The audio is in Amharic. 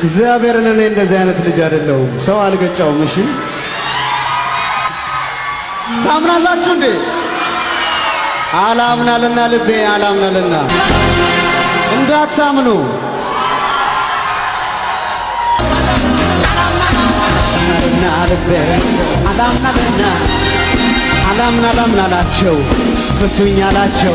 እግዚአብሔርን እኔ እንደዚህ አይነት ልጅ አይደለሁም። ሰው አልገጫውም። እሺ ታምናላችሁ እንዴ? አላምናልና ልቤ አላምናልና እንዳታምኑ አላምናልና ልቤ አላምናላቸው ፍቱኝ አላቸው።